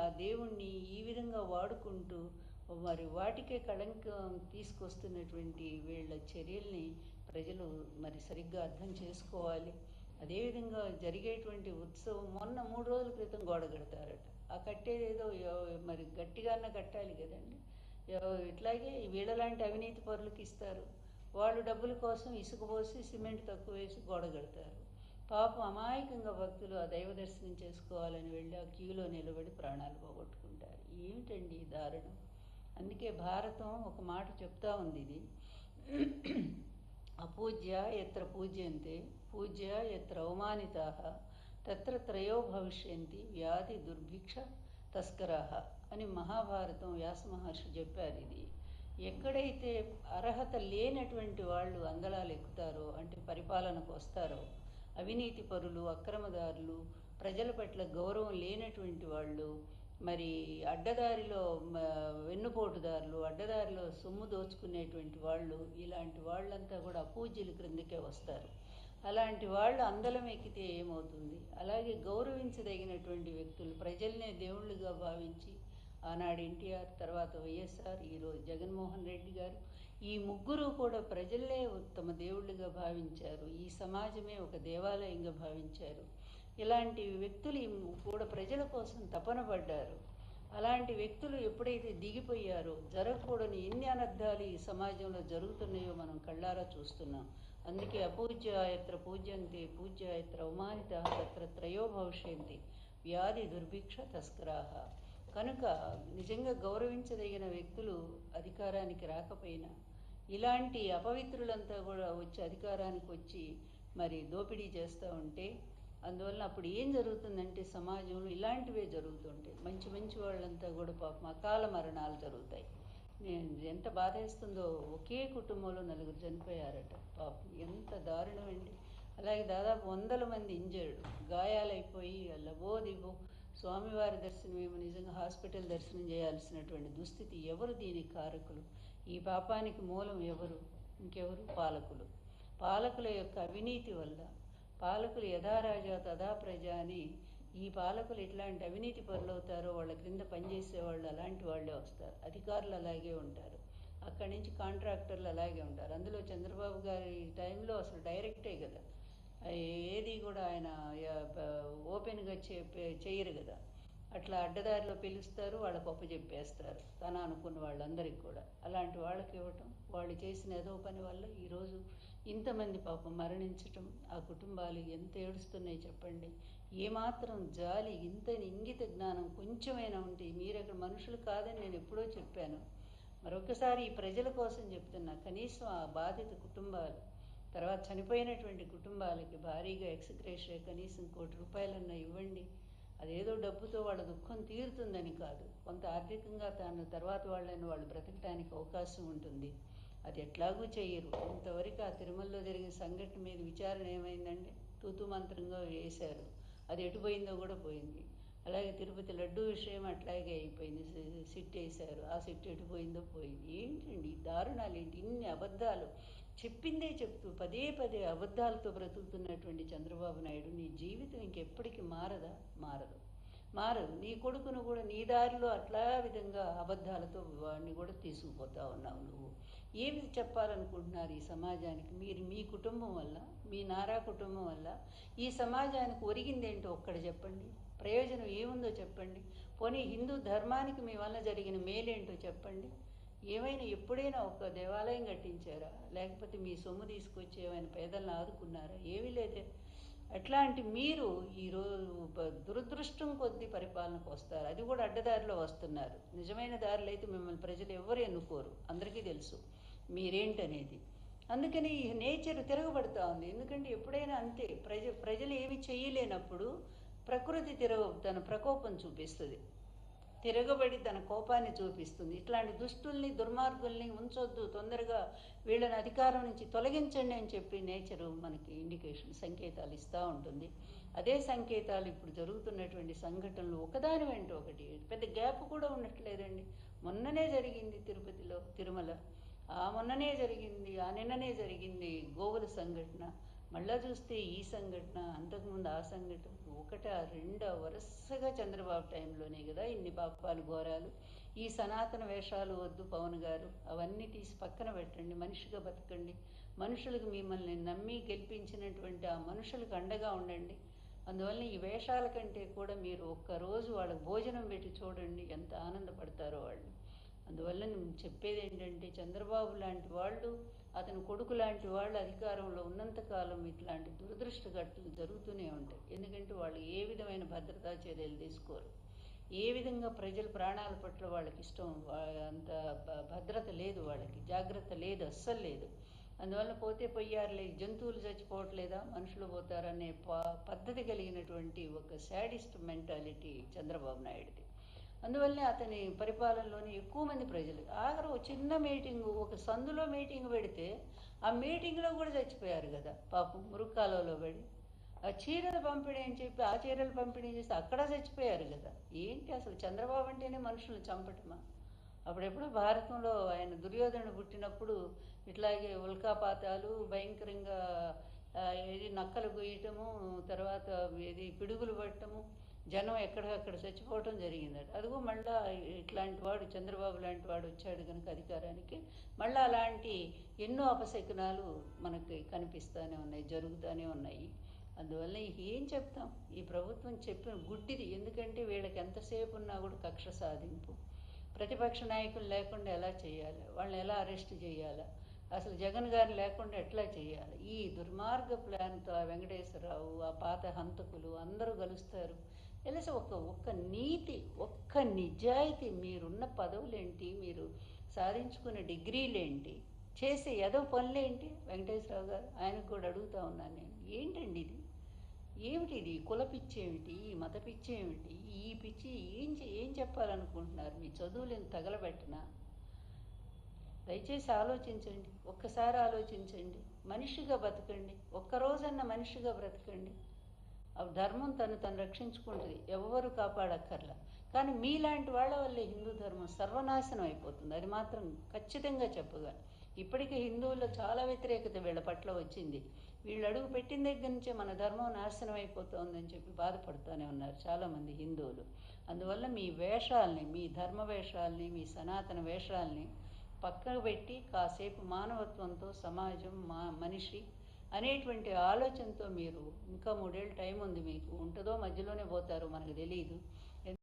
ఆ దేవుణ్ణి ఈ విధంగా వాడుకుంటూ మరి వాటికే కళంకం తీసుకొస్తున్నటువంటి వీళ్ళ చర్యల్ని ప్రజలు మరి సరిగ్గా అర్థం చేసుకోవాలి. అదేవిధంగా జరిగేటువంటి ఉత్సవం మొన్న 3 రోజుల క్రితం గోడ కడతారట. ఆ కట్టేదేదో మరి గట్టిగానే కట్టాలి కదండి. ఇట్లాగే వీళ్ళలాంటి అవినీతి పరులకు ఇస్తారు. వాళ్ళు డబ్బుల కోసం ఇసుక పోసి సిమెంట్ తక్కువ వేసి గోడ కడతారు. పాపం అమాయకంగా భక్తులు ఆ దైవ దర్శనం చేసుకోవాలని వెళ్ళి ఆ క్యూలో నిలబడి ప్రాణాలు పోగొట్టుకుంటారు. ఏమిటండి ఈ దారుణం? అందుకే భారతం ఒక మాట చెప్తా ఉంది ఇది, అపూజ్య ఎత్ర పూజ్యంతే పూజ్య ఎత్ర అవమానితా తత్ర త్రయో భవిష్యంతి వ్యాధి దుర్భిక్ష తస్కరాహ అని మహాభారతం వ్యాస మహర్షి చెప్పారు. ఇది ఎక్కడైతే అర్హత లేనటువంటి వాళ్ళు అందలాలు ఎక్కుతారో, అంటే పరిపాలనకు వస్తారో, అవినీతి పరులు, అక్రమదారులు, ప్రజల పట్ల గౌరవం లేనటువంటి వాళ్ళు, మరి అడ్డదారిలో వెన్నుపోటుదారులు, అడ్డదారిలో సొమ్ము దోచుకునేటువంటి వాళ్ళు, ఇలాంటి వాళ్ళంతా కూడా అపూజ్యుల క్రిందకే వస్తారు. అలాంటి వాళ్ళు అందలం ఎక్కితే ఏమవుతుంది? అలాగే గౌరవించదగినటువంటి వ్యక్తులు, ప్రజల్నే దేవుళ్ళుగా భావించి, ఆనాడు ఎన్టీఆర్, తర్వాత వైఎస్ఆర్, ఈరోజు జగన్మోహన్ రెడ్డి గారు, ఈ ముగ్గురు కూడా ప్రజలే తమ దేవుళ్ళుగా భావించారు. ఈ సమాజమే ఒక దేవాలయంగా భావించారు. ఇలాంటి వ్యక్తులు కూడా ప్రజల కోసం తపన పడ్డారు. అలాంటి వ్యక్తులు ఎప్పుడైతే దిగిపోయారో, జరగకూడని ఎన్ని అనర్థాలు ఈ సమాజంలో జరుగుతున్నాయో మనం కళ్ళారా చూస్తున్నాం. అందుకే అపూజ్య ఎత్ర పూజ్యంతి పూజ్య ఎత్ర అవమానిత తత్ర త్రయో భవిష్యంతి వ్యాధి దుర్భిక్ష తస్కరాహ. కనుక నిజంగా గౌరవించదగిన వ్యక్తులు అధికారానికి రాకపోయినా ఇలాంటి అపవిత్రులంతా కూడా వచ్చి అధికారానికి వచ్చి మరి దోపిడీ చేస్తూ ఉంటే, అందువల్ల అప్పుడు ఏం జరుగుతుందంటే సమాజంలో ఇలాంటివే జరుగుతుంటాయి. మంచి మంచి వాళ్ళంతా కూడా పాపం అకాల మరణాలు జరుగుతాయి. ఎంత బాధేస్తుందో, ఒకే కుటుంబంలో 4 చనిపోయారట. పాపం ఎంత దారుణం అండి. అలాగే దాదాపు 100 మంది ఇంజర్డ్, గాయాలైపోయి లబో దిబో స్వామివారి దర్శనం ఏమో నిజంగా హాస్పిటల్ దర్శనం చేయాల్సినటువంటి దుస్థితి. ఎవరు దీనికి కారకులు? ఈ పాపానికి మూలం ఎవరు? ఇంకెవరు? పాలకులు. పాలకుల యొక్క అవినీతి వల్ల, పాలకులు యథా రాజా తథా ప్రజ అని, ఈ పాలకులు ఎట్లాంటి అవినీతి పరులవుతారో వాళ్ళ క్రింద పనిచేసే వాళ్ళు అలాంటి వాళ్ళే వస్తారు. అధికారులు అలాగే ఉంటారు. అక్కడి నుంచి కాంట్రాక్టర్లు అలాగే ఉంటారు. అందులో చంద్రబాబు గారి టైంలో అసలు డైరెక్టే కదా, ఏది కూడా ఆయన ఓపెన్గా చేయరు కదా. అట్లా అడ్డదారిలో పిలుస్తారు, వాళ్ళకు అప్పచెప్పేస్తారు తన అనుకున్న వాళ్ళందరికీ కూడా. అలాంటి వాళ్ళకి ఇవ్వటం, వాళ్ళు చేసిన ఏదో పని వల్ల ఈరోజు ఇంతమంది పాపం మరణించటం, ఆ కుటుంబాలు ఎంత ఏడుస్తున్నాయి చెప్పండి. ఏమాత్రం జాలి, ఇంత ఇంగిత జ్ఞానం కొంచెమైనా ఉంటే, మీరు అక్కడ మనుషులు కాదని నేను ఎప్పుడో చెప్పాను. మరొకసారి ఈ ప్రజల కోసం చెప్తున్నా, కనీసం ఆ బాధిత కుటుంబాలు, తర్వాత చనిపోయినటువంటి కుటుంబాలకి భారీగా ఎక్స్‌గ్రేషియా కనీసం ₹1,00,00,000 ఇవ్వండి. అదేదో డబ్బుతో వాళ్ళ దుఃఖం తీరుతుందని కాదు, కొంత ఆర్థికంగా తర్వాత వాళ్ళు బ్రతకడానికి అవకాశం ఉంటుంది. అది ఎట్లాగూ చేయరు. ఇంతవరకు ఆ తిరుమలలో జరిగిన సంఘటన మీద విచారణ ఏమైందండి? తూతూ మంత్రంగా వేశారు. అది ఎటుపోయిందో కూడా పోయింది. అలాగే తిరుపతి లడ్డూ విషయం అట్లాగే అయిపోయింది. సిట్ వేశారు, ఆ సిట్ ఎటుపోయిందో పోయింది. ఏంటండి ఈ దారుణాలు? ఏంటి ఇన్ని అబద్ధాలు? చెప్పిందే చెప్తూ పదే పదే అబద్ధాలతో బ్రతుకుతున్నటువంటి చంద్రబాబు నాయుడు, నీ జీవితం ఇంకెప్పటికీ మారదా? మారదు. నీ కొడుకును కూడా నీ దారిలో అట్లా విధంగా అబద్ధాలతో వాడిని కూడా తీసుకుపోతా ఉన్నావు నువ్వు. ఏమి చెప్పాలనుకుంటున్నారు ఈ సమాజానికి? మీరు మీ కుటుంబం వల్ల, మీ నారా కుటుంబం వల్ల ఈ సమాజానికి ఒరిగిందేంటో ఒక్కడ చెప్పండి. ప్రయోజనం ఏముందో చెప్పండి. పోనీ హిందూ ధర్మానికి మీ వల్ల జరిగిన మేలేంటో చెప్పండి. ఏమైనా ఎప్పుడైనా ఒక దేవాలయం కట్టించారా? లేకపోతే మీ సొమ్ము తీసుకొచ్చి ఏమైనా పేదలను ఆదుకున్నారా? ఏమీ లేదే. అట్లాంటి మీరు ఈరోజు దురదృష్టం కొద్దీ పరిపాలనకు వస్తారు. అది కూడా అడ్డదారిలో వస్తున్నారు. నిజమైన దారిలో అయితే మిమ్మల్ని ప్రజలు ఎవరు ఎన్నుకోరు, అందరికీ తెలుసు మీరేంటనేది. అందుకని ఈ నేచర్ తిరగబడుతూ ఉంది. ఎందుకంటే ఎప్పుడైనా అంతే, ప్రజలు ఏమి చేయలేనప్పుడు ప్రకృతి తన ప్రకోపం చూపిస్తుంది, తిరగబడి తన కోపాన్ని చూపిస్తుంది. ఇట్లాంటి దుష్టుల్ని, దుర్మార్గుల్ని ఉంచొద్దు, తొందరగా వీళ్ళని అధికారం నుంచి తొలగించండి అని చెప్పి నేచరు మనకి ఇండికేషన్, సంకేతాలు ఇస్తూ ఉంటుంది. అదే సంకేతాలు ఇప్పుడు జరుగుతున్నటువంటి సంఘటనలు ఒకదాని వెంట ఒకటి, పెద్ద గ్యాప్ కూడా ఉండట్లేదండి. మొన్ననే జరిగింది తిరుపతిలో, తిరుమల, మొన్ననే జరిగింది, నిన్ననే జరిగింది గోవుల సంఘటన. మళ్ళా చూస్తే ఈ సంఘటన, అంతకుముందు ఆ సంఘటన, ఒకటా రెండా వరుసగా చంద్రబాబు టైంలోనే కదా ఇన్ని పాపాలు ఘోరాలు. ఈ సనాతన వేషాలు వద్దు పవన్ గారు, అవన్నీ తీసి పక్కన పెట్టండి, మనిషిగా బతకండి, మనుషులకు మిమ్మల్ని నమ్మి గెలిపించినటువంటి ఆ మనుషులకు అండగా ఉండండి. అందువల్ల ఈ వేషాల కంటే కూడా మీరు ఒక్కరోజు వాళ్ళకి భోజనం పెట్టి చూడండి, ఎంత ఆనందపడతారో వాళ్ళు. అందువల్ల నేను చెప్పేది ఏంటంటే, చంద్రబాబు లాంటి వాళ్ళు, అతని కొడుకు లాంటి వాళ్ళు అధికారంలో ఉన్నంతకాలం ఇట్లాంటి దురదృష్టఘటనలు జరుగుతూనే ఉంటాయి. ఎందుకంటే వాళ్ళు ఏ విధమైన భద్రతా చర్యలు తీసుకోరు, ఏ విధంగా ప్రజల ప్రాణాల పట్ల వాళ్ళకి ఇష్టం, అంత భద్రత లేదు, వాళ్ళకి జాగ్రత్త లేదు, అస్సలు లేదు. అందువల్ల పోతే పోయారులే, జంతువులు చచ్చిపోవట్లేదా మనుషులు పోతారనే పద్ధతి కలిగినటువంటి ఒక శాడిస్ట్ మెంటాలిటీ చంద్రబాబు నాయుడుది. అందువల్లనే అతని పరిపాలనలోనే ఎక్కువ మంది ప్రజలు ఆఖరు ఒక చిన్న మీటింగు, ఒక సందులో మీటింగ్ పెడితే ఆ మీటింగ్లో కూడా చచ్చిపోయారు కదా పాపం, మురుక్కాలలో పడి. ఆ చీరలు పంపిణీ అని చెప్పి ఆ చీరలు పంపిణీ చేస్తే అక్కడ చచ్చిపోయారు కదా. ఏంటి అసలు చంద్రబాబు అంటేనే మనుషులను చంపటమా? అప్పుడెప్పుడు భారతంలో ఆయన దుర్యోధనుడు పుట్టినప్పుడు ఇట్లాగే ఉల్కాపాతాలు భయంకరంగా, ఏది నక్కలు గొయ్యటము, తర్వాత ఏది పిడుగులు పట్టడము, జనం ఎక్కడికక్కడ చచ్చిపోవటం జరిగిందట. అదిగో మళ్ళా ఇట్లాంటి వాడు చంద్రబాబు లాంటి వాడు వచ్చాడు కనుక అధికారానికి, మళ్ళీ అలాంటి ఎన్నో అపశకునాలు మనకి కనిపిస్తూనే ఉన్నాయి, జరుగుతూనే ఉన్నాయి. అందువల్ల ఏం చెప్తాం, ఈ ప్రభుత్వం చెప్పిన గుడ్డిది. ఎందుకంటే వీళ్ళకి ఎంతసేపు ఉన్నా కూడా కక్ష సాధింపు. ప్రతిపక్ష నాయకులు లేకుండా ఎలా చేయాలి, వాళ్ళని ఎలా అరెస్ట్ చేయాలా, అసలు జగన్ గారు లేకుండా ఎట్లా చేయాలి, ఈ దుర్మార్గ ప్లాన్తో ఆ వెంకటేశ్వరరావు, ఆ పాత హంతకులు అందరూ కలుస్తారు. తెలిసి ఒక్క నీతి, ఒక్క నిజాయితీ, మీరున్న పదవులేంటి, మీరు సాధించుకున్న డిగ్రీలేంటి, చేసే ఏదో పనులేంటి వెంకటేశ్వరరావు గారు, ఆయనకు కూడా అడుగుతూ ఉన్నాను నేను. ఏంటండి ఇది, ఏమిటిది, కుల పిచ్చి ఏమిటి, మత పిచ్చి ఏమిటి, ఈ పిచ్చి ఏం చెప్పాలనుకుంటున్నారు, మీ చదువులను తగలబెట్టనా? దయచేసి ఆలోచించండి, ఒక్కసారి ఆలోచించండి, మనిషిగా బతకండి, ఒక్కరోజన్న మనిషిగా బ్రతకండి. ఆ ధర్మం తను రక్షించుకుంటుంది, ఎవ్వరు కాపాడక్కర్లా. కానీ మీలాంటి వాళ్ళ వల్లే హిందూ ధర్మం సర్వనాశనం అయిపోతుంది, అది మాత్రం ఖచ్చితంగా చెప్పగలను. ఇప్పటికీ హిందువుల్లో చాలా వ్యతిరేకత వీళ్ళ పట్ల వచ్చింది. వీళ్ళు అడుగు పెట్టిన దగ్గర నుంచే మన ధర్మం నాశనం అయిపోతుందని చెప్పి బాధపడుతూనే ఉన్నారు చాలామంది హిందువులు. అందువల్ల మీ వేషాలని, మీ ధర్మ వేషాలని, మీ సనాతన వేషాలని పక్కకు పెట్టి కాసేపు మానవత్వంతో సమాజం, మనిషి అనేటువంటి ఆలోచనతో మీరు, ఇంకా 3 ఏళ్ళు టైం ఉంది మీకు, ఉంటుందో మధ్యలోనే పోతారో మనకు తెలియదు.